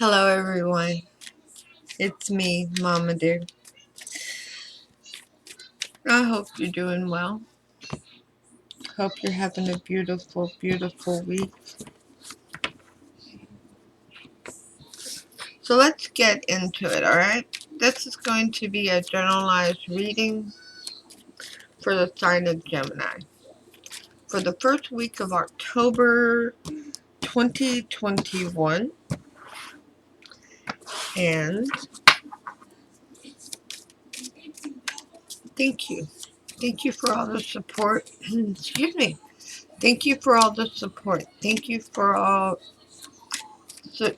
Hello everyone, it's me, Mama Dear. I hope you're doing well. Hope you're having a beautiful, beautiful week. So let's get into it, alright? This is going to be a generalized reading for the sign of Gemini. For the first week of October 2021. And thank you. Thank you for all the support. Excuse me. Thank you for all the support. Thank you for all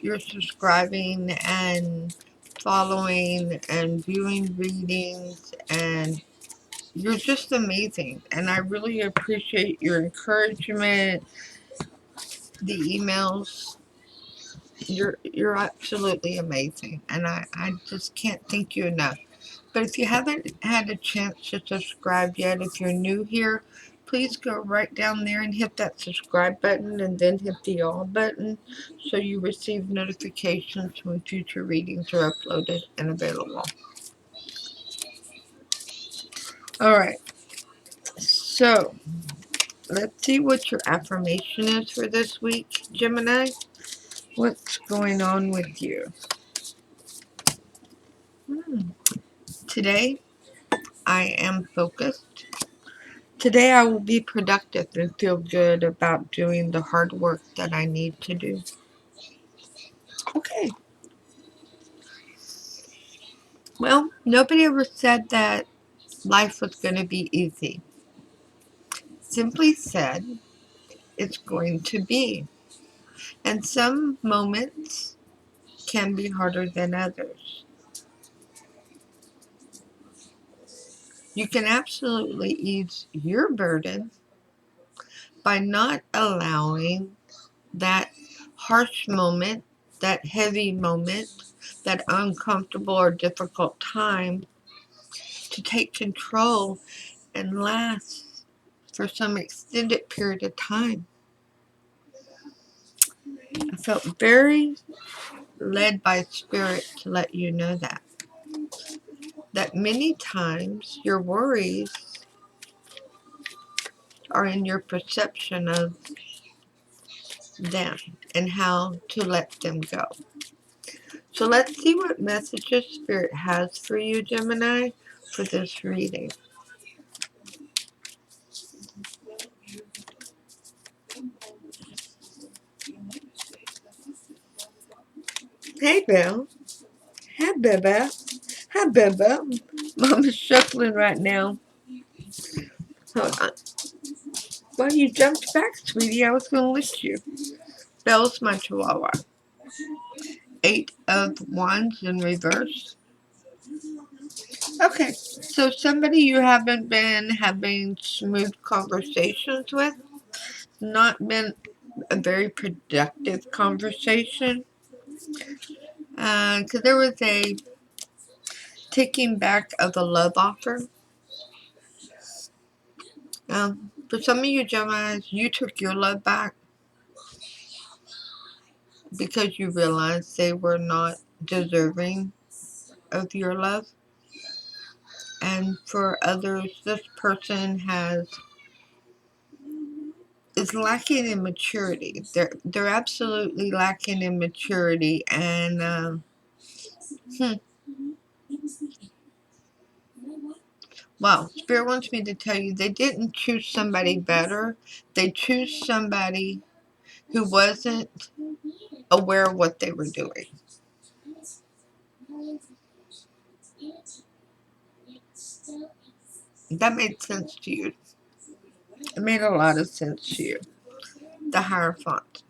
you're subscribing and following and viewing readings, and you're just amazing, and I really appreciate your encouragement, the emails. You're absolutely amazing, and I just can't thank you enough. But if you haven't had a chance to subscribe yet, if you're new here, please go right down there and hit that subscribe button and then hit the all button so you receive notifications when future readings are uploaded and available. Alright, so let's see what your affirmation is for this week, Gemini. What's going on with you? Today, I am focused. Today I will be productive and feel good about doing the hard work that I need to do. Okay. Well, nobody ever said that life was going to be easy. Simply said, it's going to be. And some moments can be harder than others. You can absolutely ease your burden by not allowing that harsh moment, that heavy moment, that uncomfortable or difficult time to take control and last for some extended period of time. I felt very led by Spirit to let you know that many times your worries are in your perception of them and how to let them go. So let's see what messages Spirit has for you, Gemini, for this reading. Hey, Bill. Hi, Beba. Hi, Beba. Mama's shuffling right now. Hold on. Well, you jumped back, sweetie. I was going to list you. Bell's my chihuahua. 8 of Wands in reverse. Okay, so somebody you haven't been having smooth conversations with, not been a very productive conversation, because there was a taking back of a love offer. For some of you Geminis, you took your love back because you realized they were not deserving of your love. And for others, this person is lacking in maturity. They're absolutely lacking in maturity, and wow, Spirit wants me to tell you they didn't choose somebody better. They chose somebody who wasn't aware of what they were doing. That made sense to you. It made a lot of sense to you. The Hierophant.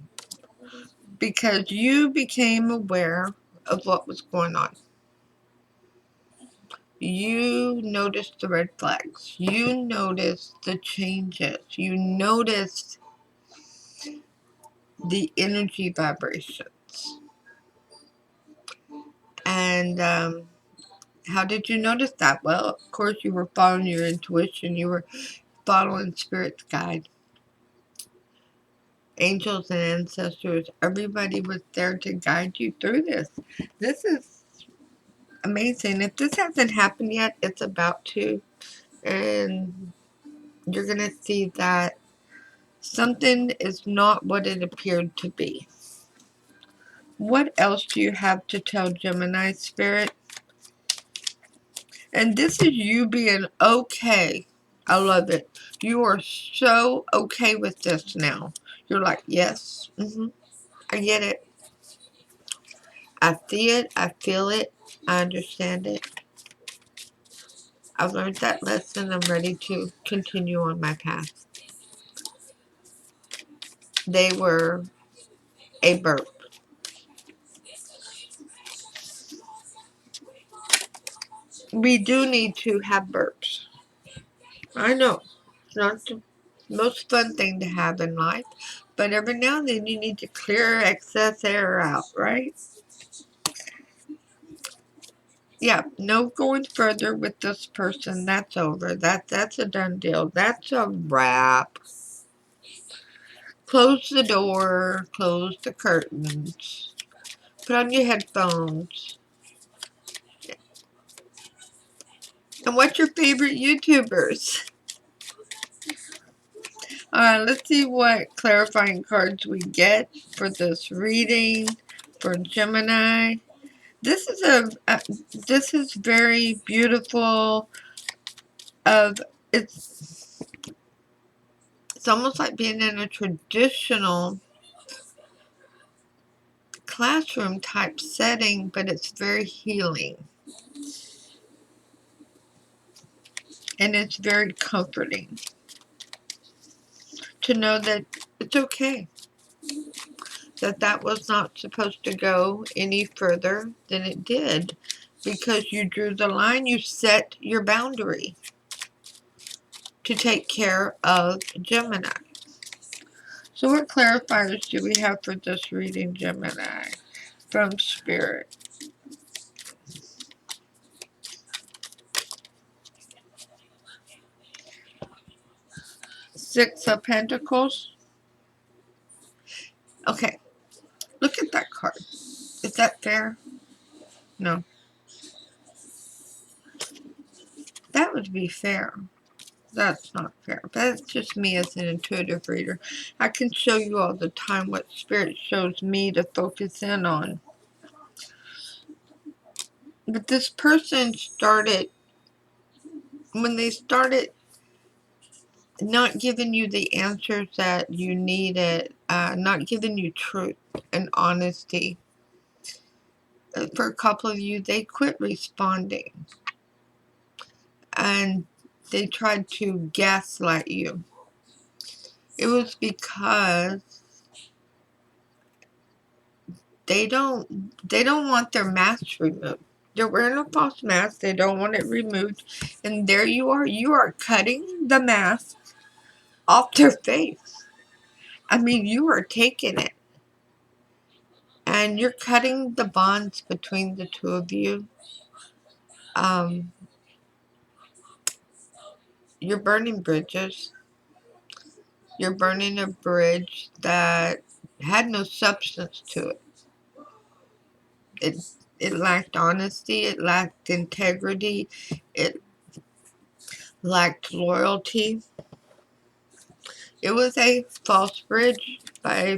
Because you became aware of what was going on. You noticed the red flags. You noticed the changes. You noticed the energy vibrations. And how did you notice that? Well, of course, you were following your intuition. You were following Spirit's guide. angels and ancestors, everybody was there to guide you through this. This is amazing. If this hasn't happened yet, it's about to. And you're going to see that something is not what it appeared to be. What else do you have to tell Gemini Spirit? And this is you being okay. I love it. You are so okay with this now. You're like, yes, I get it. I see it. I feel it. I understand it. I've learned that lesson. I'm ready to continue on my path. They were a burp. We do need to have burps. I know. It's not the most fun thing to have in life. But every now and then you need to clear excess air out, right? Yeah, no going further with this person. That's over. That's a done deal. That's a wrap. Close the door. Close the curtains. Put on your headphones. And what's your favorite YouTubers? Let's see what clarifying cards we get for this reading for Gemini. This is very beautiful. It's almost like being in a traditional classroom type setting, but it's very healing. And it's very comforting to know that it's okay. That was not supposed to go any further than it did. Because you drew the line, you set your boundary to take care of Gemini. So what clarifiers do we have for this reading, Gemini, from Spirit? Six of Pentacles. Okay, look at that card. Is that fair? No. That would be fair. That's not fair. That's just me as an intuitive reader. I can show you all the time what Spirit shows me to focus in on. But this person started, when they started not giving you the answers that you needed, not giving you truth and honesty, for a couple of you, they quit responding. And they tried to gaslight you. It was because they don't want their masks removed. They're wearing a false mask. They don't want it removed. And there you are cutting the mask off their face. I mean, you are taking it. And you're cutting the bonds between the two of you. You're burning bridges. You're burning a bridge that had no substance to it. It lacked honesty. It lacked integrity. It lacked loyalty. It was a false bridge by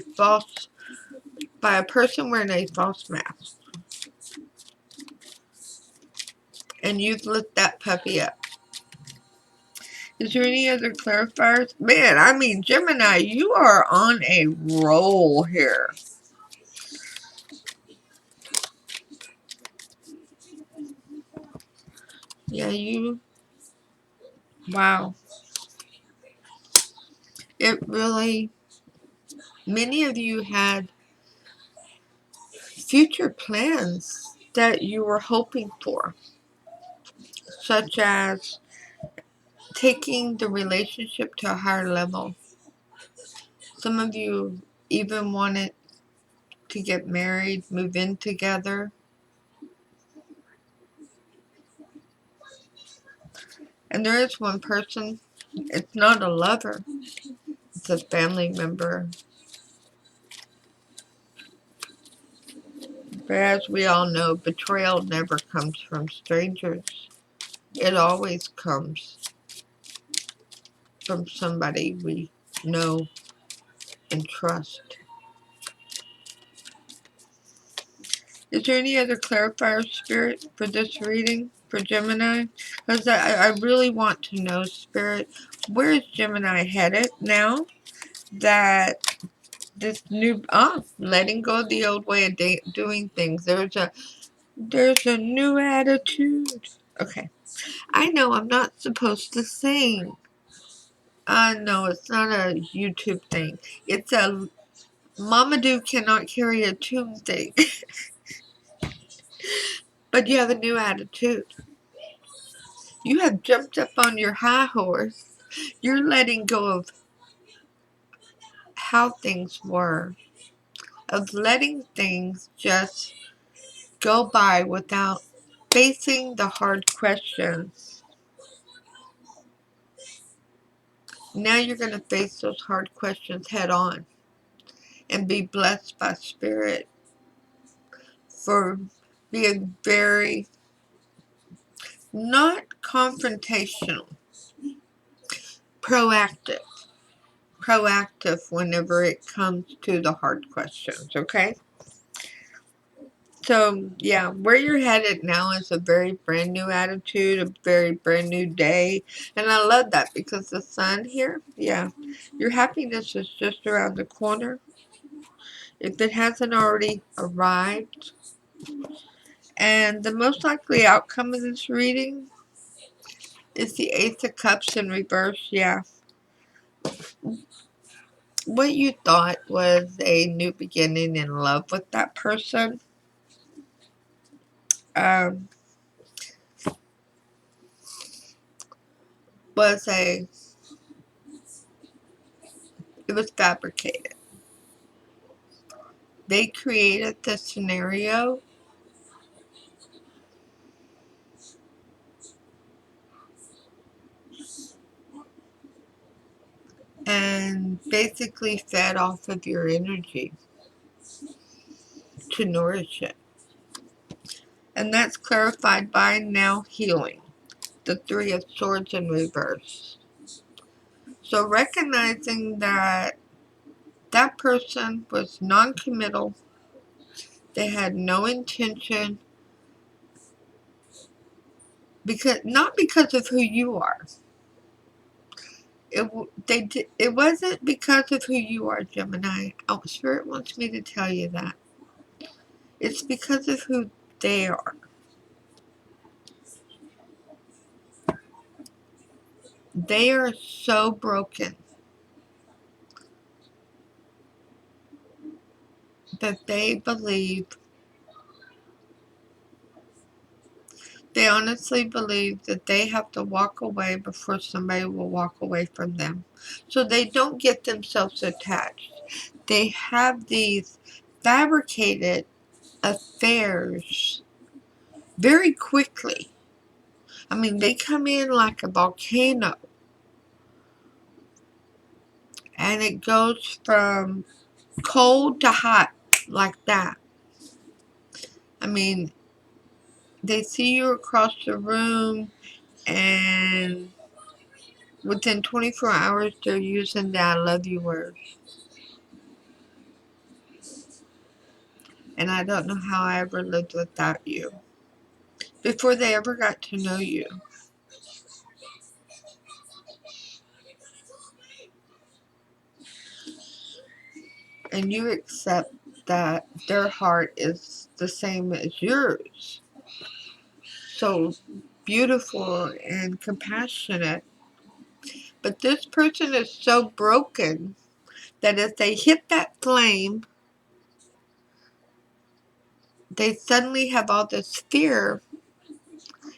a person wearing a false mask. And you've lit that puppy up. Is there any other clarifiers? Man, I mean, Gemini, you are on a roll here. Yeah, wow. It really, many of you had future plans that you were hoping for, such as taking the relationship to a higher level. Some of you even wanted to get married, move in together. And there is one person, it's not a lover, it's a family member But as we all know, betrayal never comes from strangers. It always comes from somebody we know and trust. Is there any other clarifier, Spirit, for this reading for Gemini? Because I really want to know, Spirit, where is Gemini headed now that this new, letting go of the old way of doing things. There's a new attitude. Okay. I know I'm not supposed to sing. No, it's not a YouTube thing. It's a Mamadou cannot carry a tune thing. But you have a new attitude. You have jumped up on your high horse. You're letting go of how things were. Of letting things just go by without facing the hard questions. Now you're going to face those hard questions head on and be blessed by Spirit for being very not confrontational, proactive. Proactive whenever it comes to the hard questions, okay? So, yeah, where you're headed now is a very brand new attitude, a very brand new day. And I love that because the sun here, yeah, your happiness is just around the corner. If it hasn't already arrived. And the most likely outcome of this reading is the Ace of Cups in reverse, yeah. What you thought was a new beginning in love with that person, um, was it was fabricated. They created the scenario and basically fed off of your energy to nourish it. And that's clarified by now healing. The Three of Swords in reverse. So recognizing that that person was non-committal, they had no intention, not because of who you are. It wasn't because of who you are, Gemini. Oh, Spirit wants me to tell you that. It's because of who they are. They are so broken that they honestly believe that they have to walk away before somebody will walk away from them. So they don't get themselves attached. They have these fabricated affairs very quickly. I mean, they come in like a volcano. And it goes from cold to hot like that. I mean, they see you across the room and within 24 hours they're using the I love you word. And I don't know how I ever lived without you. Before they ever got to know you. And you accept that their heart is the same as yours. So beautiful and compassionate. But this person is so broken that if they hit that flame, they suddenly have all this fear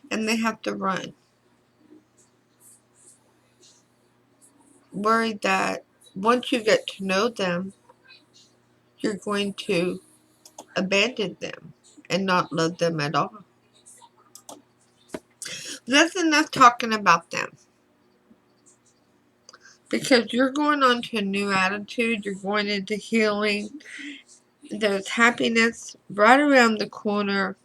and they have to run. Worried that once you get to know them, you're going to abandon them and not love them at all. That's enough talking about them. Because you're going on to a new attitude, you're going into healing, There's happiness right around the corner.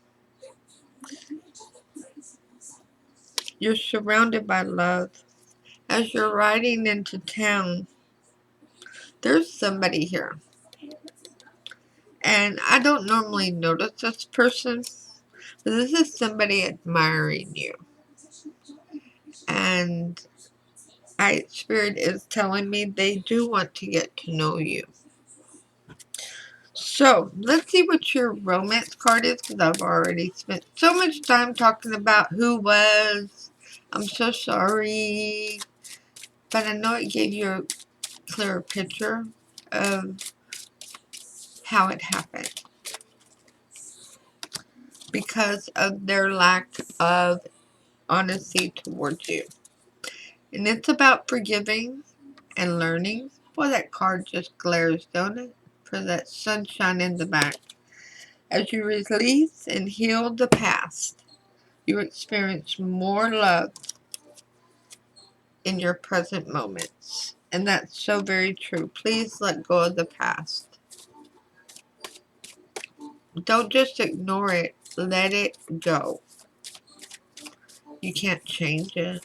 You're surrounded by love. As you're riding into town, there's somebody here. And I don't normally notice this person, but this is somebody admiring you. And Spirit is telling me they do want to get to know you. So, let's see what your romance card is, because I've already spent so much time talking about who was. I'm so sorry. But I know it gave you a clearer picture of how it happened. Because of their lack of honesty towards you. And it's about forgiving and learning. Boy, that card just glares, don't it? For that sunshine in the back. As you release and heal the past, you experience more love in your present moments. And that's so very true. Please let go of the past. Don't just ignore it. Let it go. You can't change it.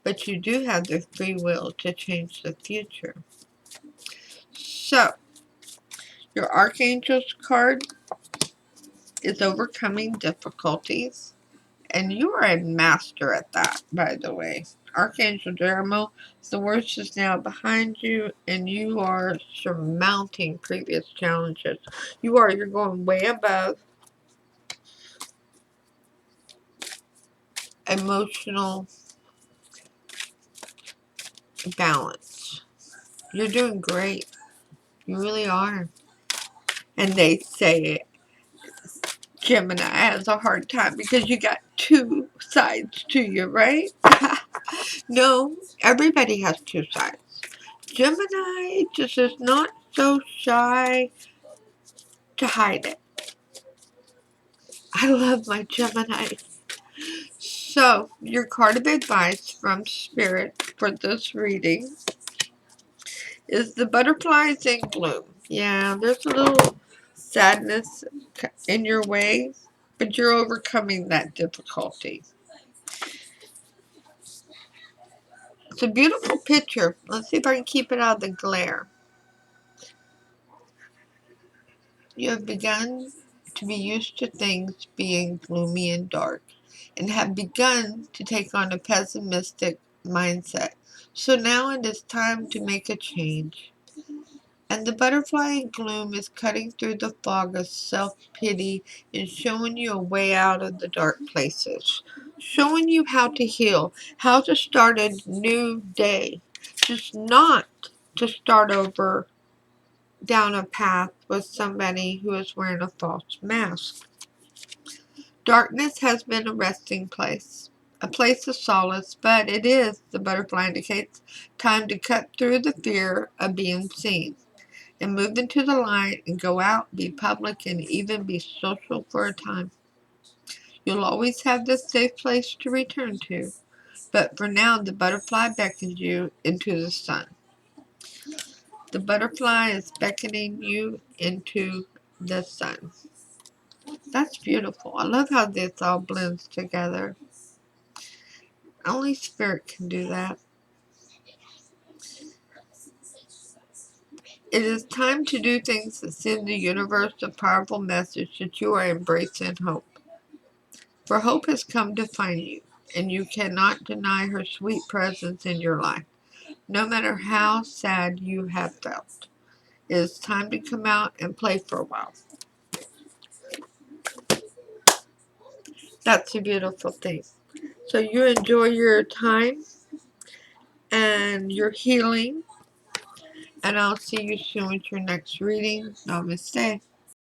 But you do have the free will to change the future. So, your Archangel's card is overcoming difficulties. And you are a master at that, by the way. Archangel Jeremiah, the worst is now behind you, and you are surmounting previous challenges. You're going way above emotional balance. You're doing great. You really are. And they say Gemini has a hard time because you got two sides to you, right? No, everybody has two sides. Gemini just is not so shy to hide it. I love my Gemini. So, your card of advice from Spirit for this reading is the butterflies in bloom. Yeah, there's a little sadness in your way, but you're overcoming that difficulty. It's a beautiful picture. Let's see if I can keep it out of the glare. You have begun to be used to things being gloomy and dark, and have begun to take on a pessimistic mindset. So now it is time to make a change. And the butterfly in gloom is cutting through the fog of self-pity and showing you a way out of the dark places. Showing you how to heal, how to start a new day. Just not to start over down a path with somebody who is wearing a false mask. Darkness has been a resting place, a place of solace, but it is, the butterfly indicates, time to cut through the fear of being seen and move into the light and go out, be public, and even be social for a time. You'll always have this safe place to return to, but for now the butterfly beckons you into the sun. The butterfly is beckoning you into the sun. That's beautiful. I love how this all blends together. Only Spirit can do that. It is time to do things that send the universe a powerful message that you are embracing hope. For hope has come to find you, and you cannot deny her sweet presence in your life, no matter how sad you have felt. It is time to come out and play for a while. That's a beautiful thing. So you enjoy your time and your healing, and I'll see you soon with your next reading. Namaste.